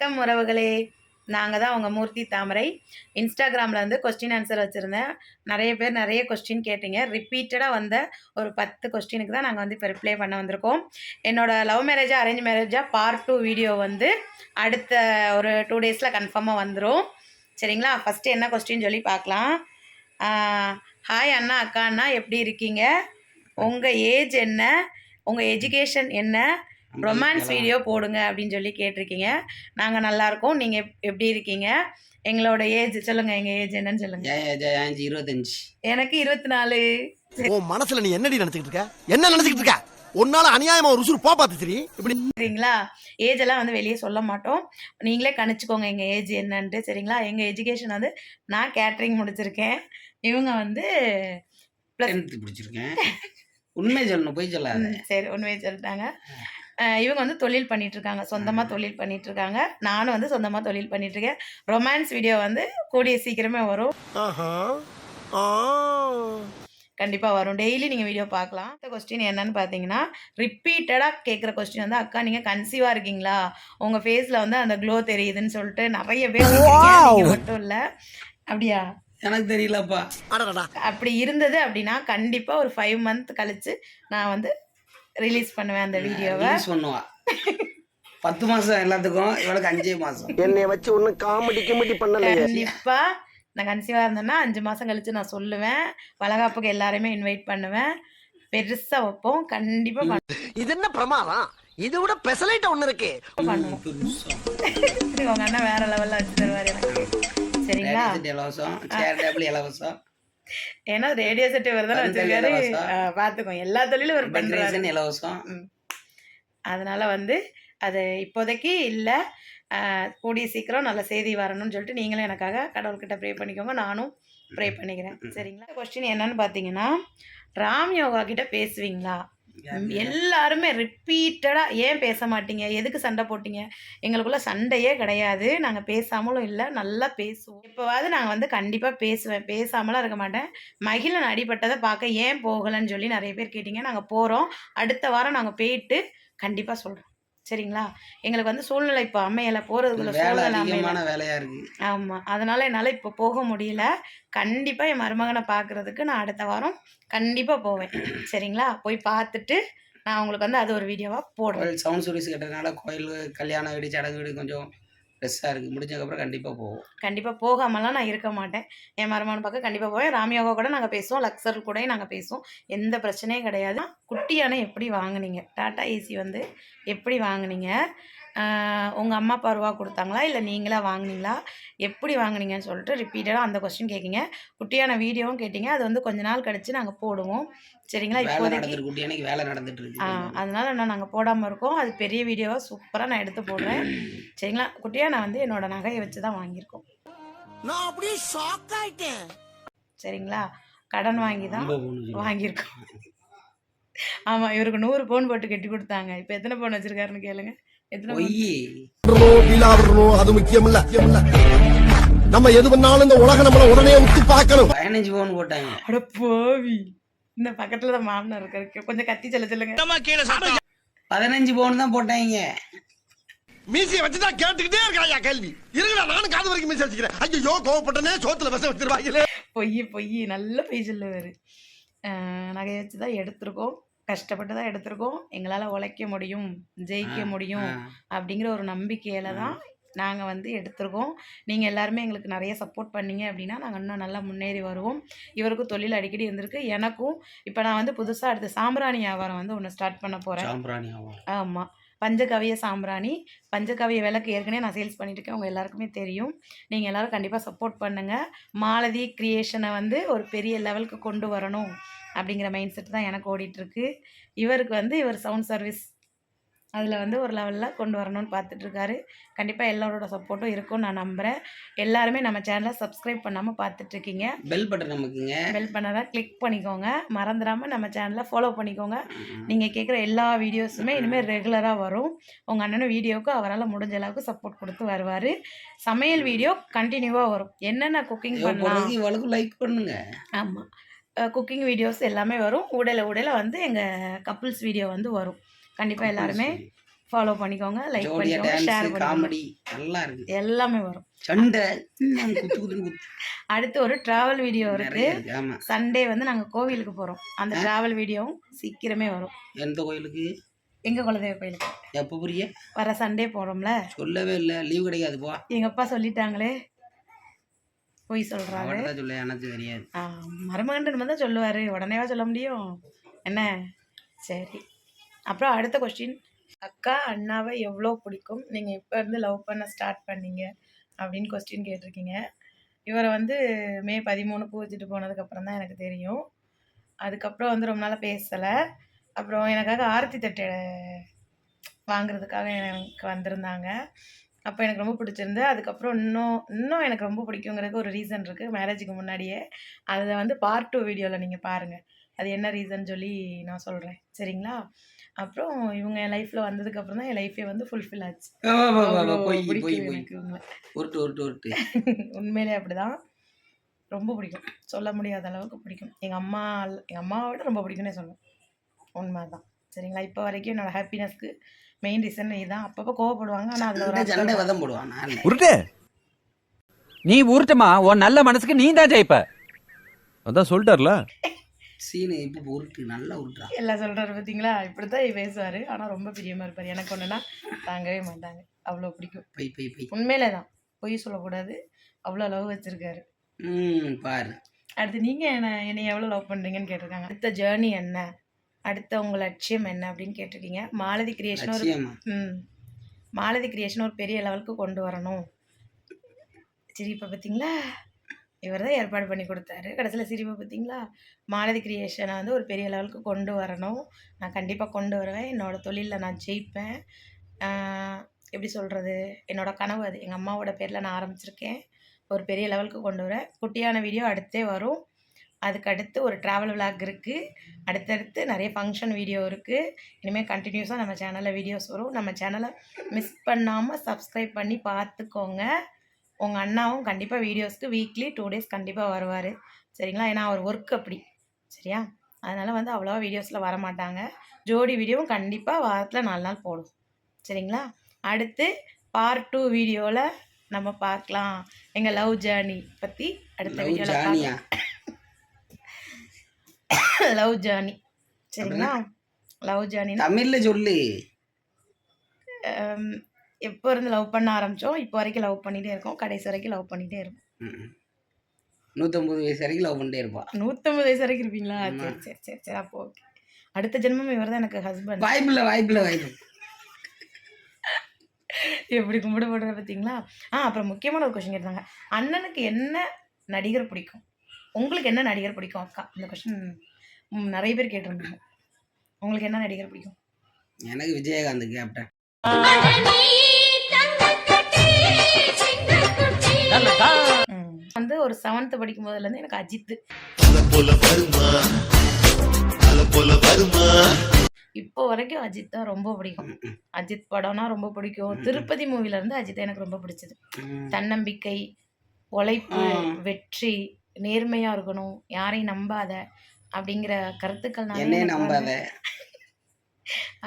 வணக்கம் உறவுகளே, நாங்கள் தான் உங்கள் மூர்த்தி தாமரை. இன்ஸ்டாகிராமில் வந்து கொஸ்டின் ஆன்சர் வச்சுருந்தேன். நிறைய பேர் நிறைய கொஸ்டின் கேட்டீங்க. ரிப்பீட்டடாக வந்த ஒரு 10 கொஸ்டினுக்கு தான் நாங்கள் வந்து இப்போ ரிப்ளை பண்ண வந்திருக்கோம். என்னோடய லவ் மேரேஜா அரேஞ்ச் மேரேஜா பார்ட் 2 வீடியோ வந்து அடுத்த ஒரு 2 டேஸில் கன்ஃபார்மாக வந்துடும். சரிங்களா? ஃபஸ்ட்டு என்ன கொஸ்டின் சொல்லி பார்க்கலாம். ஹாய் அண்ணா, அக்கா அண்ணா, எப்படி இருக்கீங்க? உங்கள் ஏஜ் என்ன? உங்கள் எஜுகேஷன் என்ன? ரொமான்ஸ் வீடியோ போடுங்க அப்படின்னு சொல்லி கேட்டிருக்கீங்க. நாங்கள் நல்லாயிருக்கோம். நீங்கள் எப்படி இருக்கீங்க? எங்களோட ஏஜ் சொல்லுங்கள். எங்கள் ஏஜ் என்னன்னு சொல்லுங்கள். 25. எனக்கு 24. உன் மனசுல நீ என்னடி நினைச்சுக்கிட்டு இருக்க? என்ன நினைச்சுக்கிட்டு இருக்க? உன்னால அநியாயமா ஒரு உசுறு பார்த்து சரி இப்படி சரிங்களா? ஏஜ் எல்லாம் வந்து வெளியே சொல்ல மாட்டோம். நீங்களே கணிச்சுக்கோங்க எங்கள் ஏஜ் என்னன்ட்டு. சரிங்களா? எங்கள் எஜுகேஷன் வந்து நான் கேட்ரிங் முடிச்சிருக்கேன். இவங்க வந்து +10 முடிச்சிருக்கேன். உண்மை சொல்லணும், போய் சொல்லாத. சரி, உண்மையை சொல்லிட்டாங்க. இவங்க வந்து தொழில் பண்ணிகிட்ருக்காங்க, சொந்தமாக தொழில் பண்ணிகிட்ருக்காங்க. நானும் வந்து சொந்தமாக தொழில் பண்ணிகிட்ருக்கேன். ரொமான்ஸ் வீடியோ வந்து கூடிய சீக்கிரமே வரும். கண்டிப்பாக வரும். டெய்லி நீங்கள் வீடியோ பார்க்கலாம். இந்த கொஸ்டின் என்னன்னு பார்த்தீங்கன்னா, ரிப்பீட்டடாக கேட்குற கொஸ்டின் வந்து, அக்கா நீங்கள் கன்சீவாக இருக்கீங்களா? உங்கள் ஃபேஸில் வந்து அந்த க்ளோ தெரியுதுன்னு சொல்லிட்டு நிறைய பேர் நீங்கள் மட்டும் இல்லை. அப்படியா? எனக்கு தெரியலப்பா. அப்படி இருந்தது அப்படின்னா கண்டிப்பாக ஒரு 5 மந்த் கழிச்சு நான் வந்து ரிலீஸ் பண்ணுவேன் அந்த வீடியோவை. பண்ணுவா 10 மாசம் எல்லாத்துக்கும், இவளுக்கு 5 மாசம். என்னை வச்சு ஒன்னும் காமெடி பண்ணல. கண்டிப்பா நான் கன்சீவா இருந்தேன்னா 5 மாசம் கழிச்சு நான் சொல்லுவேன். வளகாப்புக்கு எல்லாரையுமே இன்வைட் பண்ணுவேன். பெருசா வைப்போம். கண்டிப்பா இது என்ன பிரமாதம்? இது விட பெசலைட் ஒண்ணு இருக்கு. உங்க அண்ணன் வேற லெவல்ல வச்சு தருவாரு எனக்கு. சரிங்களா? இலவசம், சேர் டேபிள் இலவசம். ஏன்னா ரேடியோ செட் வருதானே வச்சிருக்காரு. பாத்துக்கோங்க, எல்லா தொழிலும் ஒரு பண்றாரு. இலவசம். அதனால வந்து அது இப்போதைக்கு இல்லை. கூடிய சீக்கிரம் நல்ல செய்தி வரணும்னு சொல்லிட்டு நீங்களும் எனக்காக கடவுள்கிட்ட ப்ரே பண்ணிக்கோங்க. நானும் ப்ரே பண்ணிக்கிறேன். சரிங்களா? கொஸ்டின் என்னன்னு பார்த்தீங்கன்னா, ராம் யோகா கிட்ட பேசுவீங்களா? எல்லாருமே ரிப்பீட்டடாக ஏன் பேச மாட்டீங்க, எதுக்கு சண்டை போட்டீங்க? எங்களுக்குள்ள சண்டையே கிடையாது. நாங்கள் பேசாமலும் இல்லை, நல்லா பேசுவோம். இப்போவாது நாங்கள் வந்து கண்டிப்பாக பேசுவேன், பேசாமலாம் இருக்க மாட்டேன். மகிழன் அடிபட்டதை பார்க்க ஏன் போகலைன்னு சொல்லி நிறைய பேர் கேட்டீங்க. நாங்கள் போகிறோம். அடுத்த வாரம் நாங்கள் போயிட்டு கண்டிப்பாக சொல்கிறோம். சரிங்களா? எங்களுக்கு வந்து சூழ்நிலை இப்போ அமையலை, போகிறதுக்குள்ள சூழ்நிலை அமையல. வேலையா இருக்கு. ஆமாம், அதனால் என்னால் இப்போ போக முடியல. கண்டிப்பாக என் மருமகனை பார்க்குறதுக்கு நான் அடுத்த வாரம் கண்டிப்பாக போவேன். சரிங்களா? போய் பார்த்துட்டு நான் உங்களுக்கு வந்து அது ஒரு வீடியோவாக போடுவேன். சவுண்ட் சர்வீஸ் கேட்டதுனால கோயில் கல்யாண வீடு சடங்கு வீடு கொஞ்சம் பெருசாக இருக்குது. முடிஞ்சதுக்கப்புறம் கண்டிப்பாக போவோம். கண்டிப்பாக போகாமலாம் நான் இருக்க மாட்டேன். என் மருமகன் பார்க்க கண்டிப்பாக போவேன். ராம்யோகா கூட நாங்கள் பேசுவோம், லக்ஸர் கூட நாங்கள் பேசுவோம். எந்த பிரச்சனையும் கிடையாது. குட்டி யானை எப்படி வாங்குனீங்க? டாடா ஏசி வந்து எப்படி வாங்குனீங்க? உங்கள் அம்மா அப்பா ரூபா கொடுத்தாங்களா, இல்லை நீங்களாக வாங்கினீங்களா? எப்படி வாங்கினீங்கன்னு சொல்லிட்டு ரிப்பீட்டடாக அந்த கொஸ்டின் கேட்குங்க. குட்டியான வீடியோவும் கேட்டிங்க. அது வந்து கொஞ்ச நாள் கழித்து நாங்கள் போடுவோம். சரிங்களா? இப்போதைக்கு வேலை நடந்துட்டு இருக்கு. அதனால நாங்கள் போடாமல் இருக்கோம். அது பெரிய வீடியோவாக சூப்பராக நான் எடுத்து போடுறேன். சரிங்களா? குட்டியாக நான் வந்து என்னோட நகையை வச்சு தான் வாங்கியிருக்கோம். நான் அப்படியே ஷாக் ஆயிட்டேன். சரிங்களா? கடன் வாங்கி தான் வாங்கியிருக்கோம். ஆமாம், இவருக்கு 100 பவுன் போட்டு கட்டி கொடுத்தாங்க. இப்போ எத்தனை பவுன் வச்சிருக்காருன்னு கேளுங்க. அது முக்கியம் இல்ல. நம்ம எது பண்ணாலும் இந்த உலக நம்மள உடனே உத்து பார்க்கணும். 15 பவுன் போட்டாங்க. அட போவி, இந்த பக்கத்துல தான் மாமனார் இருக்காரு. கொஞ்சம் கத்தி சொல்லுங்க. 15 பவுன் தான் போட்டாங்க. மீசியை வச்சுதான் கேட்டுக்கிட்டே இருக்காயா கேள்வி. இருங்கடா, நானும் காது வரைக்கும் மீசி வச்சுக்கிறேன். ஐயோ கோவப்பட்டனே, சோத்துல வச வச்சிருவாங்களே. பொய் நல்ல பொய் சொல்லுவாரு. நகையை வச்சுதான் எடுத்திருக்கோம், கஷ்டப்பட்டு தான் எடுத்திருக்கோம். எங்களால் உழைக்க முடியும், ஜெயிக்க முடியும் அப்படிங்கிற ஒரு நம்பிக்கையில் தான் நாங்கள் வந்து எடுத்திருக்கோம். நீங்கள் எல்லாருமே எங்களுக்கு நிறைய சப்போர்ட் பண்ணீங்க அப்படின்னா நாங்கள் இன்னும் நல்லா முன்னேறி வருவோம். இவருக்கும் தொழில் அடிக்கடி இருந்திருக்கு, எனக்கும். இப்போ நான் வந்து புதுசாக அடுத்து சாம்பிராணி வியாபாரம் வந்து ஒன்று ஸ்டார்ட் பண்ண போகிறேன். ஆமாம், பஞ்சகவிய சாம்பிராணி, பஞ்சகவிய விளக்கு ஏற்கனவே நான் சேல்ஸ் பண்ணிட்டுருக்கேன். உங்கள் எல்லாருக்குமே தெரியும். நீங்கள் எல்லோரும் கண்டிப்பாக சப்போர்ட் பண்ணுங்கள். மாலதி கிரியேஷனை வந்து ஒரு பெரிய லெவலுக்கு கொண்டு வரணும் அப்படிங்கிற மைண்ட் செட் தான் எனக்கு ஓடிட்டுருக்கு. இவருக்கு வந்து இவர் சவுண்ட் சர்வீஸ் அதில் வந்து ஒரு லெவலில் கொண்டு வரணும்னு பார்த்துட்ருக்காரு. கண்டிப்பாக எல்லாரோட சப்போர்ட்டும் இருக்கும்னு நான் நம்புகிறேன். எல்லாருமே நம்ம சேனலை சப்ஸ்கிரைப் பண்ணாமல் பார்த்துட்ருக்கீங்க. பெல் பட்டன் நமக்குங்க, பெல் பண்ணதை கிளிக் பண்ணிக்கோங்க. மறந்துடாமல் நம்ம சேனலை ஃபாலோ பண்ணிக்கோங்க. நீங்கள் கேட்குற எல்லா வீடியோஸுமே இனிமேல் ரெகுலராக வரும். உங்கள் அண்ணனும் வீடியோவுக்கு அவரால் முடிஞ்ச அளவுக்கு சப்போர்ட் கொடுத்து வருவார். சமையல் வீடியோ கண்டினியூவாக வரும். என்னென்ன குக்கிங் பண்ணலாம், லைக் பண்ணுங்க. ஆமாம், குக்கிங் வீடியோஸ் எல்லாமே வரும். ஊடையில் வந்து எங்கள் கப்புள்ஸ் வீடியோ வந்து வரும். கண்டிப்பாக எல்லாருமே ஃபாலோ பண்ணிக்கோங்க, லைக் ஜோடியா பண்ணிக்கோங்க, ஷேர் டான்ஸ் பண்ணிக்கோங்க. காமெடி நல்லா இருக்கு. எல்லாமே வரும். சண்டை குத்து குத்து குத்து அடுத்து ஒரு டிராவல் வீடியோ இருக்கு. நிறைய இருக்கு. ஆமா. சண்டே வந்து நாங்கள் கோவிலுக்கு போகிறோம். அந்த டிராவல் வீடியோவும் சீக்கிரமே வரும். எந்த கோயிலுக்கு? எங்கள் குலதெய்வ கோயிலுக்கு எப்போ புரிய? வர சண்டே போகிறோம்ல. சொல்லவே இல்லை, லீவ் கிடைக்காது போ. எங்கள் அப்பா சொல்லிட்டாங்களே, போய் சொல்கிறாரு. அவட்ட சொல்ல எனக்கு தெரியாது. மருமகன் நம்ம தான் சொல்லுவார், உடனேவா சொல்ல முடியும் என்ன? சரி, அப்புறம் அடுத்த கொஸ்டின், அக்கா அண்ணாவை எவ்வளோ பிடிக்கும், நீங்கள் இப்போ இருந்து லவ் பண்ண ஸ்டார்ட் பண்ணீங்க அப்படின்னு கொஸ்டின் கேட்டிருக்கீங்க. இவரை வந்து மே 13 பூ வச்சுட்டு போனதுக்கப்புறம் தான் எனக்கு தெரியும். அதுக்கப்புறம் வந்து ரொம்ப நாளாக பேசலை. அப்புறம் எனக்காக ஆரத்தி தட்டு வாங்குறதுக்காக எனக்கு வந்திருந்தாங்க. அப்போ எனக்கு ரொம்ப பிடிச்சிருந்து. அதுக்கப்புறம் இன்னும் எனக்கு ரொம்ப பிடிக்குங்கிறதுக்கு ஒரு ரீசன் இருக்குது, மேரேஜுக்கு முன்னாடியே. அதை வந்து பார்ட் 2 வீடியோவில் நீங்கள் பாருங்கள், அது என்ன ரீசன் சொல்லி நான் சொல்கிறேன். சரிங்களா? அப்புறம் இவங்க என் லைஃப்பில் வந்ததுக்கப்புறம் தான் என் லைஃபே வந்து ஃபுல்ஃபில் ஆச்சு. பிடிக்கும் எனக்கு இவங்களை. உண்மையிலே அப்படிதான், ரொம்ப பிடிக்கும், சொல்ல முடியாத அளவுக்கு பிடிக்கும். எங்கள் அம்மாவை விட ரொம்ப பிடிக்கும்னே சொல்லுவேன். உண்மை தான். சரிங்களா? இப்போ வரைக்கும் என்னோடய ஹாப்பினஸ்க்கு மெயின் ரீசன் இதுதான். அப்பப்போ கோவப்படுவாங்க, ஆனால் அதில் ஒரு சண்டை வதம் போடுவான். உருட்டு, நீ உருட்டுமா, உன் நல்ல மனசுக்கு நீ தான் ஜெயிப்ப. அதான் சொல்லிட்டார்ல சீனு. இப்போ உருட்டு, நல்லா உருட்டுறா. எல்லாம் சொல்கிறாரு பார்த்தீங்களா? இப்படி தான் பேசுவார், ஆனால் ரொம்ப பிரியமாக இருப்பார். எனக்கு ஒன்றுனா தாங்கவே மாட்டாங்க, அவ்வளோ பிடிக்கும். பை உண்மையிலே தான், பொய் சொல்லக்கூடாது, அவ்வளோ லவ் வச்சுருக்காரு. பாரு. அடுத்து நீங்கள் என்னை எவ்வளோ லவ் பண்ணுறீங்கன்னு கேட்டிருக்காங்க. அடுத்த ஜேர்னி என்ன, அடுத்த உங்கள் லட்சியம் என்ன அப்படின்னு கேட்டிருக்கீங்க. மாலதி கிரியேஷன் ஒரு பெரிய லெவலுக்கு கொண்டு வரணும். சிரிப்பை பார்த்தீங்களா? இவர் தான் ஏற்பாடு பண்ணி கொடுத்தாரு. கடைசியில் சிரிப்பை பார்த்தீங்களா? மாலதி கிரியேஷனை வந்து ஒரு பெரிய லெவலுக்கு கொண்டு வரணும். நான் கண்டிப்பாக கொண்டு வருவேன். என்னோடய தொழிலில் நான் ஜெயிப்பேன். எப்படி சொல்கிறது, என்னோடய கனவு அது. எங்கள் அம்மாவோட பேரில் நான் ஆரம்பிச்சிருக்கேன், ஒரு பெரிய லெவலுக்கு கொண்டு வரேன். குட்டியான வீடியோ அடுத்தே வரும். அதுக்கடுத்து ஒரு ட்ராவல் விளாக் இருக்குது. அடுத்தடுத்து நிறைய ஃபங்க்ஷன் வீடியோ இருக்குது. இனிமேல் கண்டினியூஸாக நம்ம சேனலில் வீடியோஸ் வரும். நம்ம சேனலை மிஸ் பண்ணாமல் சப்ஸ்கிரைப் பண்ணி பார்த்துக்கோங்க. உங்கள் அண்ணாவும் கண்டிப்பாக வீடியோஸ்க்கு வீக்லி 2 days கண்டிப்பாக வருவார். சரிங்களா? ஏன்னா அவர் ஒர்க் அப்படி. சரியா? அதனால் வந்து அவ்வளோவா வீடியோஸில் வரமாட்டாங்க. ஜோடி வீடியோவும் கண்டிப்பாக வாரத்தில் 4 நாள் போடும். சரிங்களா? அடுத்து பார்ட் 2 வீடியோவில் நம்ம பார்க்கலாம். எங்கள் லவ் ஜேர்னி பற்றி அடுத்த வீடியோவில் பார்க்கலாம். Love journey. சரிங்களா? லவ் ஜேர்னி தமிழில் சொல்லு. எப்போ இருந்து லவ் பண்ண ஆரம்பித்தோம், இப்போ வரைக்கும் லவ் பண்ணிகிட்டே இருக்கோம், கடைசி வரைக்கும் லவ் பண்ணிகிட்டே இருக்கும். 150 வயசு வரைக்கும் லவ் பண்ணிட்டே இருப்பான். 150 வயசு வரைக்கும் இருப்பீங்களா? சரி அப்போ ஓகே. அடுத்த ஜென்மம் இவர் தான் எனக்கு ஹஸ்பண்ட். வாய்ப்பில்லை. எப்படி கும்பிடப்படுற பார்த்தீங்களா? அப்புறம் முக்கியமான ஒரு கொஸ்டின் கேட்டாங்க, அண்ணனுக்கு என்ன நடிகர் பிடிக்கும், உங்களுக்கு என்ன நடிகர் பிடிக்கும் அக்கா? இந்த கொஸ்டின் நிறைய பேர் கேட்டிருந்தாங்க. உங்களுக்கு என்ன நடிகர் பிடிக்கும்? எனக்கு விஜயகாந்த் கேப்டன். வந்து ஒரு 7th படிக்கும் போதுலேருந்து எனக்கு அஜித். இப்போ வரைக்கும் அஜித் தான் ரொம்ப பிடிக்கும். அஜித் படம்னா ரொம்ப பிடிக்கும். திருப்பதி மூவிலேருந்து அஜித் எனக்கு ரொம்ப பிடிச்சது. தன்னம்பிக்கை, உழைப்பு, வெற்றி, நேர்மையாக இருக்கணும், யாரையும் நம்பாத அப்படிங்கிற கருத்துக்கள் நம்பாத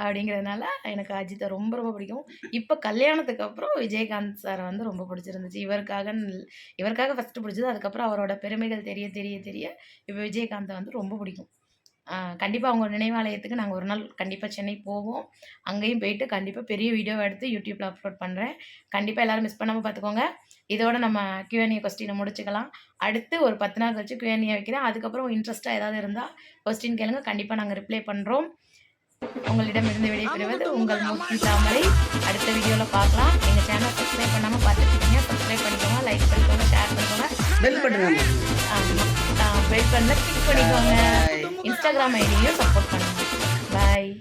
அப்படிங்கிறதுனால எனக்கு அஜித்தை ரொம்ப ரொம்ப பிடிக்கும். இப்போ கல்யாணத்துக்கு அப்புறம் விஜயகாந்த் சாரை வந்து ரொம்ப பிடிச்சிருந்துச்சு. இவருக்காக ஃபஸ்ட்டு பிடிச்சது. அதுக்கப்புறம் அவரோட பெருமைகள் தெரிய தெரிய தெரிய இப்போ விஜயகாந்தை வந்து ரொம்ப பிடிக்கும். கண்டிப்பாக அவங்க நினைவாலயத்துக்கு நாங்கள் ஒரு நாள் கண்டிப்பாக சென்னை போவோம். அங்கேயும் போயிட்டு கண்டிப்பாக பெரிய வீடியோவை எடுத்து யூடியூப்பில் அப்லோட் பண்ணுறேன். கண்டிப்பாக எல்லோரும் மிஸ் பண்ணாமல் பார்த்துக்கோங்க. இதோட நம்ம Q&A கொஸ்டினை முடிச்சுக்கலாம். அடுத்து ஒரு 10 நாள் கழிச்சு Q&A வைக்கிறேன். அதுக்கப்புறம் இன்ட்ரெஸ்ட்டாக ஏதாவது இருந்தால் கொஸ்டின் கேளுங்க, கண்டிப்பாக நாங்கள் ரிப்ளை பண்ணுறோம். உங்களிடமிருந்து விடைபெறுவது உங்கள் மூர்த்தி தாமரை. அடுத்த வீடியோவில் பார்க்கலாம். எங்கள் சேனல் சப்ஸ்கிரைப் பண்ணாமல் பார்த்துருக்கீங்க, சப்ஸ்கிரைப் பண்ணிக்கோங்க, லைக் பண்ணிக்கோங்க, ஷேர் பண்ணிக்கோங்க, பெல் பட்டனை கிளிக் பண்ணிக்கோங்க. இன்ஸ்டாகிராம் ஐடியும் சப்போர்ட் பண்ணுங்கள். பாய்.